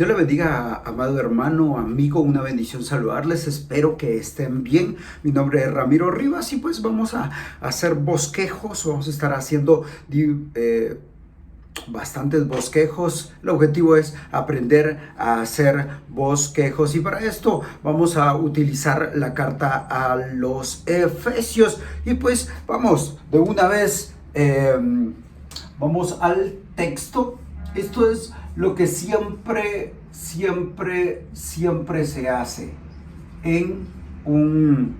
Dios le bendiga, amado hermano, amigo, una bendición saludarles, espero que estén bien. Mi nombre es Ramiro Rivas y pues vamos a hacer bosquejos, vamos a estar haciendo bastantes bosquejos. El objetivo es aprender a hacer bosquejos y para esto vamos a utilizar la carta a los Efesios y pues vamos de una vez, vamos al texto. Esto es lo que siempre se hace en un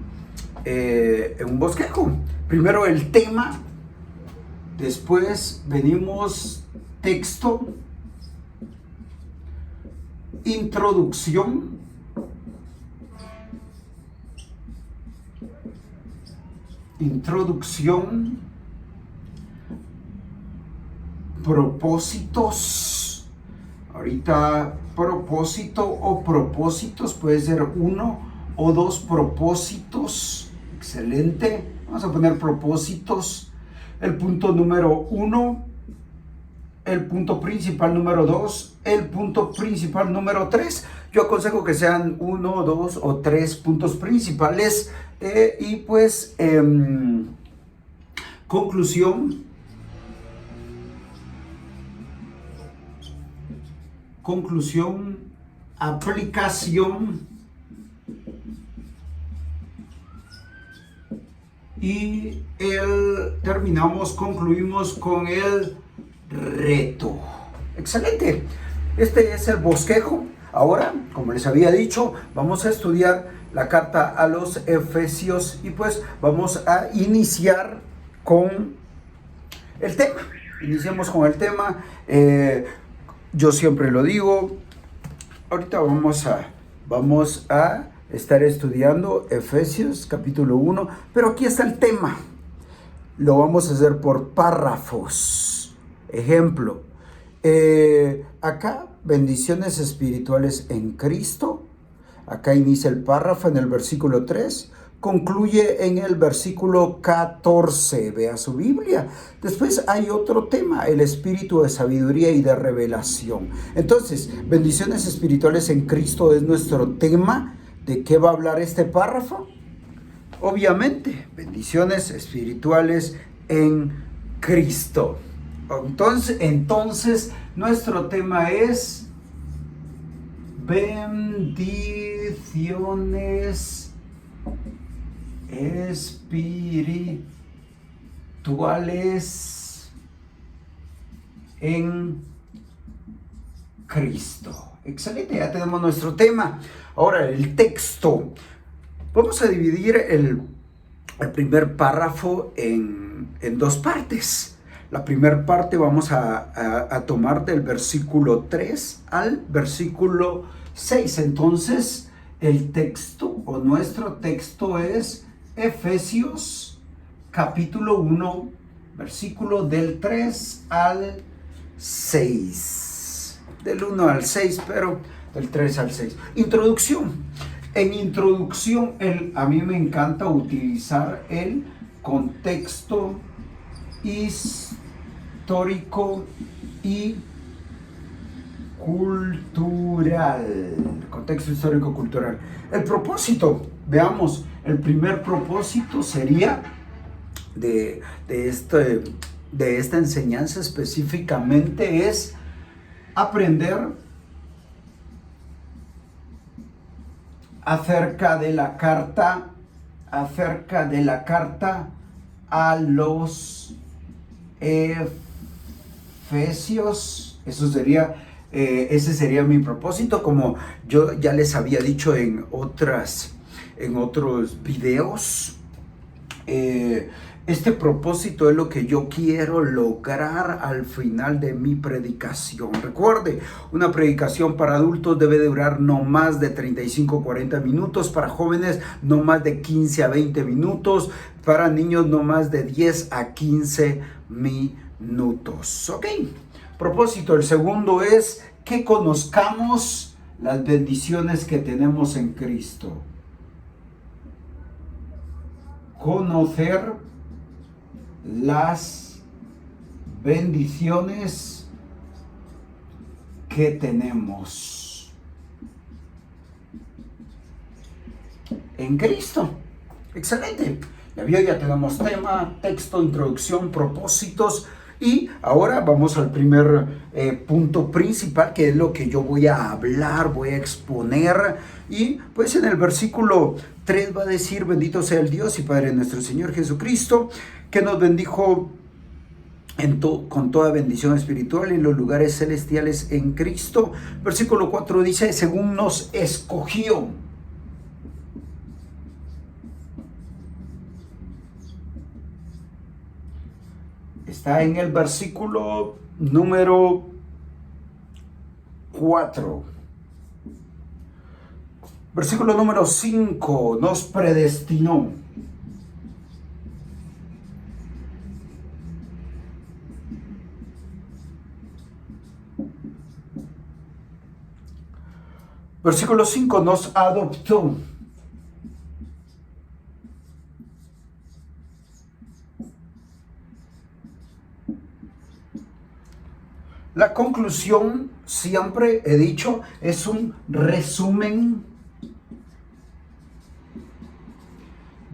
bosquejo. Primero el tema, después venimos texto, introducción, propósitos. Ahorita propósito o propósitos, puede ser uno o dos propósitos. Excelente. Vamos a poner propósitos. El punto número 1, el punto principal número 2, el punto principal número 3. Yo aconsejo que sean 1, 2 o 3 puntos principales. Y pues conclusión, aplicación y concluimos con el reto. Excelente. Este es el bosquejo. Ahora, como les había dicho, vamos a estudiar la carta a los Efesios y pues vamos a iniciar con el tema. Iniciamos con el tema. Yo siempre lo digo, ahorita vamos a estar estudiando Efesios capítulo 1, pero aquí está el tema. Lo vamos a hacer por párrafos. Ejemplo, acá bendiciones espirituales en Cristo. Acá inicia el párrafo en el versículo 3. Concluye en el versículo 14, vea su Biblia. Después hay otro tema, el espíritu de sabiduría y de revelación. Entonces, bendiciones espirituales en Cristo es nuestro tema. ¿De qué va a hablar este párrafo? Obviamente, bendiciones espirituales en Cristo. Entonces nuestro tema es bendiciones espirituales en Cristo. Excelente, ya tenemos nuestro tema. Ahora el texto. Vamos a dividir el primer párrafo en dos partes. La primera parte vamos a tomar del versículo 3 al versículo 6. Entonces el texto o nuestro texto es Efesios capítulo 1, versículo del 3 al 6. Del 1 al 6, pero del 3 al 6. Introducción. En introducción, a mí me encanta utilizar el contexto histórico y cultural. Contexto histórico cultural. El propósito, veamos, el primer propósito sería de esta enseñanza específicamente es aprender acerca de la carta a los Efesios. Ese sería mi propósito, como yo ya les había dicho en otros videos. Este propósito es lo que yo quiero lograr al final de mi predicación. Recuerde, una predicación para adultos debe durar no más de 35-40 minutos, para jóvenes no más de 15 a 20 minutos, para niños no más de 10 a 15 minutos. Ok, propósito. El segundo es que conozcamos las bendiciones que tenemos en Cristo. Conocer las bendiciones que tenemos. en Cristo. Excelente. Ya tenemos tema, texto, introducción, propósitos. Y ahora vamos al primer punto principal, que es lo que yo voy a hablar, voy a exponer. Y pues en el versículo 3 va a decir: bendito sea el Dios y Padre de nuestro Señor Jesucristo, que nos bendijo con toda bendición espiritual en los lugares celestiales en Cristo. Versículo 4 dice: según nos escogió. Está en el versículo número 4. Versículo número 5, nos predestinó. Versículo 5, nos adoptó. La conclusión, siempre he dicho, es un resumen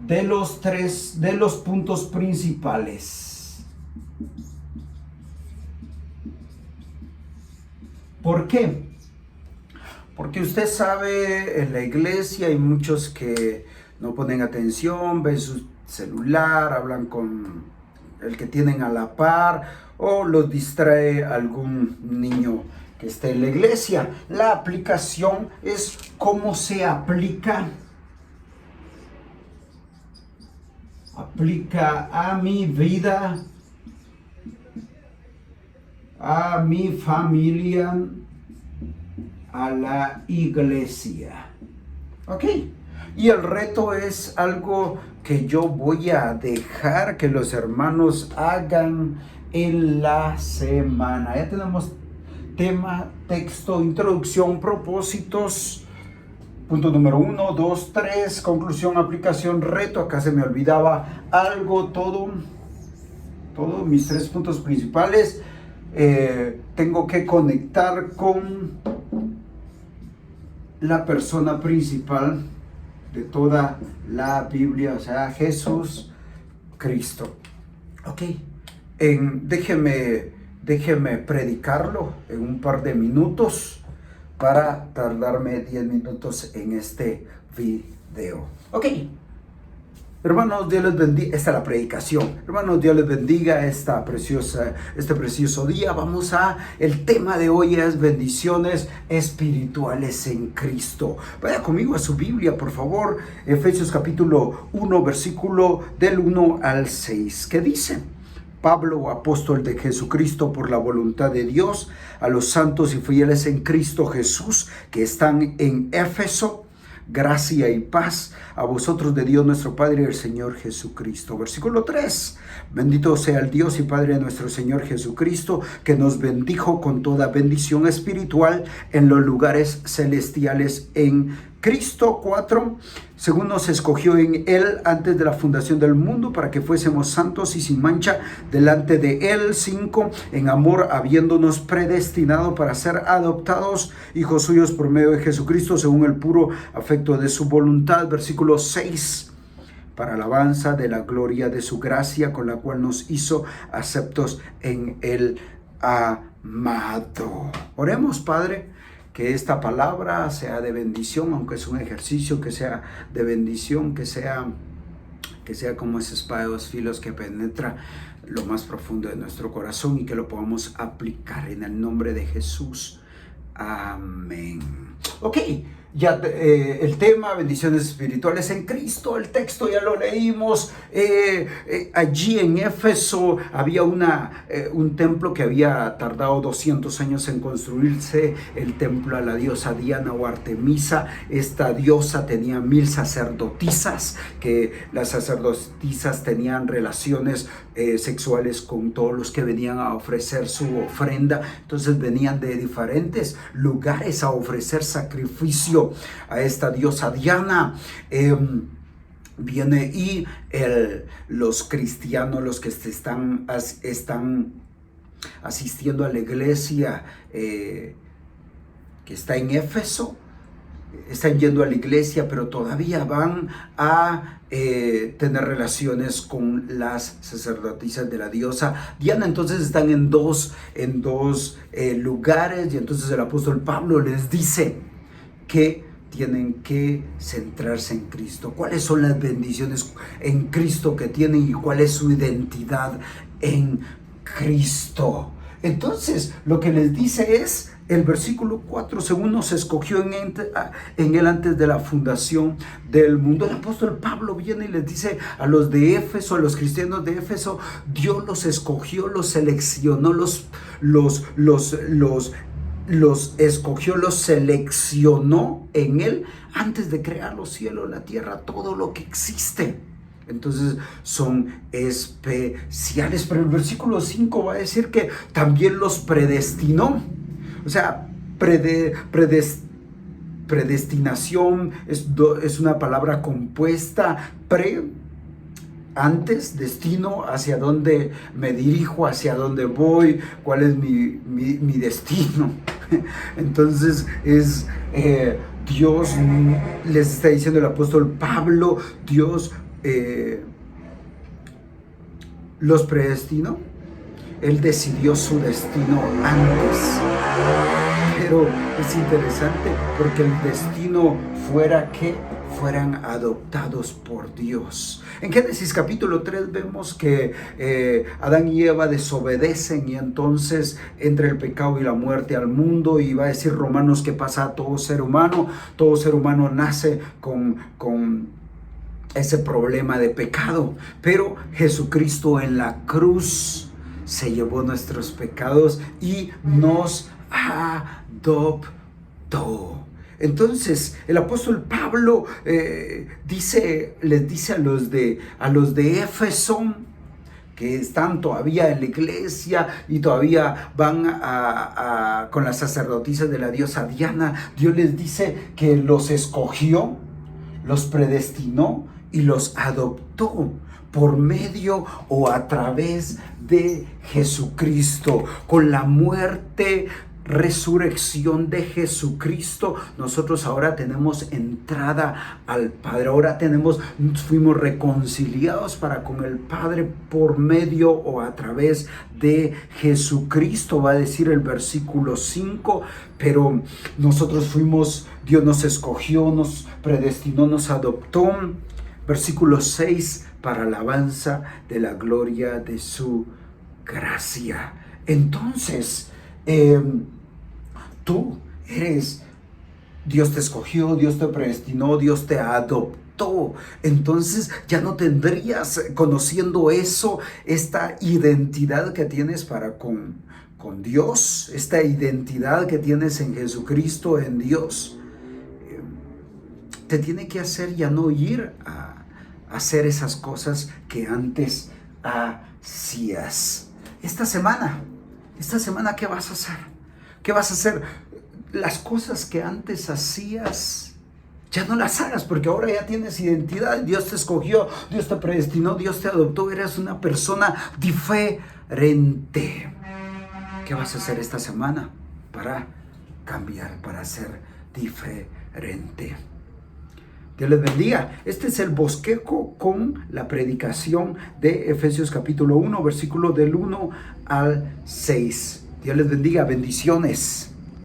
de los puntos principales. ¿Por qué? Porque usted sabe, en la iglesia hay muchos que no ponen atención, ven su celular, hablan con el que tienen a la par, o los distrae algún niño que esté en la iglesia. La aplicación es cómo se aplica a mi vida, a mi familia, a la iglesia. ¿Ok? Y el reto es algo que yo voy a dejar que los hermanos hagan en la semana. Ya tenemos tema, texto, introducción, propósitos. Punto número 1, 2, 3, conclusión, aplicación, reto. Acá se me olvidaba algo, todos mis 3 puntos principales. Tengo que conectar con la persona principal de toda la Biblia, o sea, Jesús Cristo. Ok, déjeme predicarlo en un par de minutos para tardarme 10 minutos en este video. Ok, hermanos, Dios les bendiga. Esta es la predicación. Hermanos, Dios les bendiga este precioso día. Vamos el tema de hoy es bendiciones espirituales en Cristo. Vaya conmigo a su Biblia, por favor. Efesios capítulo 1, versículo del 1 al 6. ¿Qué dice? Pablo, apóstol de Jesucristo por la voluntad de Dios, a los santos y fieles en Cristo Jesús que están en Éfeso, gracia y paz a vosotros de Dios nuestro Padre y el Señor Jesucristo. Versículo 3. Bendito sea el Dios y Padre de nuestro Señor Jesucristo, que nos bendijo con toda bendición espiritual en los lugares celestiales en Cristo. 4. Según nos escogió en Él antes de la fundación del mundo, para que fuésemos santos y sin mancha delante de Él. 5. En amor, habiéndonos predestinado para ser adoptados hijos suyos por medio de Jesucristo, según el puro afecto de su voluntad. Versículo 6. Para alabanza de la gloria de su gracia, con la cual nos hizo aceptos en el amado. Oremos, Padre. Que esta palabra sea de bendición, aunque es un ejercicio, que sea de bendición, que sea como esa espada de 2 filos que penetra lo más profundo de nuestro corazón y que lo podamos aplicar en el nombre de Jesús. Amén. Ok, ya el tema, bendiciones espirituales en Cristo, el texto ya lo leímos. Allí en Éfeso había un templo que había tardado 200 años en construirse, el templo a la diosa Diana o Artemisa. Esta diosa tenía 1000 sacerdotisas, que las sacerdotisas tenían relaciones sexuales con todos los que venían a ofrecer su ofrenda. Entonces venían de diferentes lugares a ofrecer sacrificio a esta diosa Diana. Viene y los cristianos, los que están asistiendo a la iglesia que está en Éfeso, están yendo a la iglesia, pero todavía van a tener relaciones con las sacerdotisas de la diosa Diana. Entonces están en dos lugares, y entonces el apóstol Pablo les dice que tienen que centrarse en Cristo. ¿Cuáles son las bendiciones en Cristo que tienen y cuál es su identidad en Cristo? Entonces, lo que les dice es el versículo 4: según nos escogió en él antes de la fundación del mundo. El apóstol Pablo viene y les dice a los de Éfeso, a los cristianos de Éfeso, Dios los escogió, los seleccionó, los escogió, los seleccionó en él antes de crear los cielos, la tierra, todo lo que existe. Entonces son especiales. Pero el versículo 5 va a decir que también los predestinó. O sea, predestinación es una palabra compuesta. Antes, destino, hacia dónde me dirijo, hacia dónde voy, cuál es mi destino. Entonces es Dios, les está diciendo el apóstol Pablo, Dios los predestinó. Él decidió su destino antes. Pero es interesante porque el destino fuera que fueran adoptados por Dios. En Génesis capítulo 3 vemos que Adán y Eva desobedecen, y entonces entra el pecado y la muerte al mundo, y va a decir Romanos que pasa a todo ser humano. Todo ser humano nace con ese problema de pecado, pero Jesucristo en la cruz se llevó nuestros pecados y nos adoptó. Entonces el apóstol Pablo les dice a los de Éfeso, que están todavía en la iglesia y todavía van con las sacerdotisas de la diosa Diana, Dios les dice que los escogió, los predestinó y los adoptó por medio o a través de Jesucristo. Con la muerte, resurrección de Jesucristo, nosotros ahora tenemos entrada al Padre. Ahora fuimos reconciliados para con el Padre por medio o a través de Jesucristo, va a decir el versículo 5. Pero nosotros Dios nos escogió, nos predestinó, nos adoptó. Versículo 6, para alabanza de la gloria de su gracia. Entonces, Dios te escogió, Dios te predestinó, Dios te adoptó. Entonces ya no tendrías, conociendo eso, esta identidad que tienes para con Dios, esta identidad que tienes en Jesucristo, en Dios, te tiene que hacer ya no ir a hacer esas cosas que antes hacías. Esta semana, ¿qué vas a hacer? ¿Qué vas a hacer? Las cosas que antes hacías, ya no las hagas, porque ahora ya tienes identidad. Dios te escogió, Dios te predestinó, Dios te adoptó. Eres una persona diferente. ¿Qué vas a hacer esta semana para cambiar, para ser diferente? Dios les bendiga. Este es el bosquejo con la predicación de Efesios capítulo 1, versículo del 1 al 6. Dios les bendiga. Bendiciones.